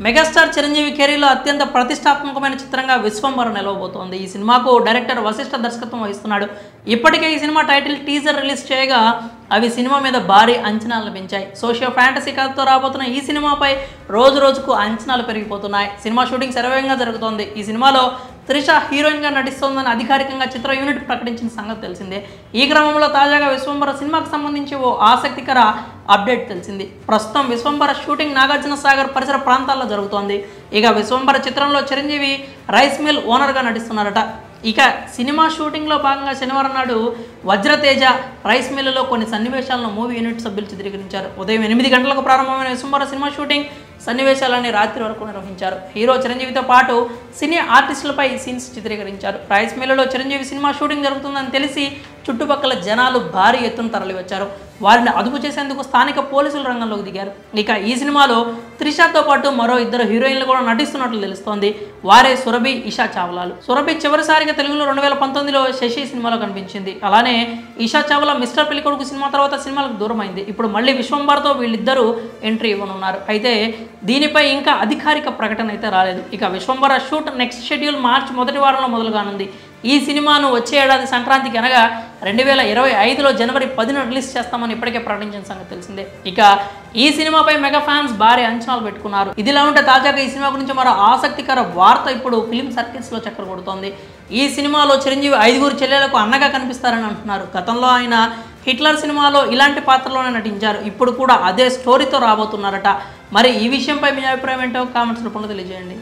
Megastar Chiranjeevi కెరీర్లో అత్యంత ప్రతిష్టాత్మకమైన చిత్రంగా విశ్వంబర నిలవబోతోంది. ఈ సినిమాకు డైరెక్టర్ వశిష్ఠ దర్శకత్వం వహిస్తున్నాడు. ఇప్పటికే ఈ సినిమా టైటిల్ టీజర్ రిలీజ్ చేయగా అవి సినిమా మీద భారీ అంచనాలను పెంచాయి. సోషియో ఫ్యాంటసీ కథతో రాబోతున్న ఈ సినిమాపై రోజు రోజుకు అంచనాలు పెరిగిపోతున్నాయి. సినిమా షూటింగ్ శరవేగంగా జరుగుతోంది. ఈ సినిమాలో త్రిష హీరోయిన్గా నటిస్తోందని అధికారికంగా చిత్ర యూనిట్ ప్రకటించిన సంగతి తెలిసిందే. ఈ క్రమంలో తాజాగా విశ్వంబర సినిమాకు సంబంధించి ఓ ఆసక్తికర అప్డేట్ తెలిసింది. ప్రస్తుతం విశ్వంబర షూటింగ్ నాగార్జున సాగర్ పరిసర ప్రాంతాల్లో జరుగుతోంది. ఇక విశ్వంబర చిత్రంలో చిరంజీవి రైస్ మిల్ ఓనర్గా నటిస్తున్నారట. ఇక సినిమా షూటింగ్లో భాగంగా శనివారం నాడు వజ్రతేజ రైస్ మిల్లులో కొన్ని సన్నివేశాలను మూవీ యూనిట్ సభ్యులు చిత్రీకరించారు. ఉదయం 8 గంటలకు ప్రారంభమైన విశ్వంబర సినిమా షూటింగ్ సన్నివేశాలన్నీ రాత్రి వరకు నిర్వహించారు. హీరో చిరంజీవితో పాటు సినీ ఆర్టిస్టులపై సీన్స్ చిత్రీకరించారు. రైస్ మిల్లులో చిరంజీవి సినిమా షూటింగ్ జరుగుతుందని తెలిసి చుట్టుపక్కల జనాలు భారీ ఎత్తున తరలివచ్చారు. వారిని అదుపు చేసేందుకు స్థానిక పోలీసులు రంగంలోకి దిగారు. ఇక ఈ సినిమాలో త్రిషతో పాటు మరో 2 హీరోయిన్లు కూడా నటిస్తున్నట్లు తెలుస్తోంది. వారే సురభి, ఇషా చావ్లాలు. సురభి చివరిసారిగా తెలుగులో 2019లో శశి సినిమాలో కనిపించింది. అలానే ఇషా చావ్లా మిస్టర్ పెళ్ళికొడుకు సినిమా తర్వాత సినిమాలకు దూరమైంది. ఇప్పుడు మళ్ళీ విశ్వంబరతో వీళ్ళిద్దరూ ఎంట్రీ ఇవ్వనున్నారు. అయితే దీనిపై ఇంకా అధికారిక ప్రకటన అయితే రాలేదు. ఇక విశ్వంబర షూట్ నెక్స్ట్ షెడ్యూల్ మార్చి మొదటి వారంలో మొదలు కానుంది. ఈ సినిమాను వచ్చే ఏడాది సంక్రాంతికి అనగా 2025లో జనవరి 10న రిలీజ్ చేస్తామని ఇప్పటికే ప్రకటించిన సంగతి తెలిసిందే. ఇక ఈ సినిమాపై మెగా ఫ్యాన్స్ భారీ అంచనాలు పెట్టుకున్నారు. ఇదిలా ఉంటే తాజాగా ఈ సినిమా గురించి మరో ఆసక్తికర వార్త ఇప్పుడు ఫిల్మ్ సర్కిల్స్లో చక్కర కొడుతోంది. ఈ సినిమాలో చిరంజీవి 5 చెల్లెలకు అన్నగా కనిపిస్తారని అంటున్నారు. గతంలో ఆయన హిట్లర్ సినిమాలో ఇలాంటి పాత్రలోనే నటించారు. ఇప్పుడు కూడా అదే స్టోరీతో రాబోతున్నారట. మరి ఈ విషయంపై మీ అభిప్రాయం ఏంటో కామెంట్స్ రూపంలో తెలియజేయండి.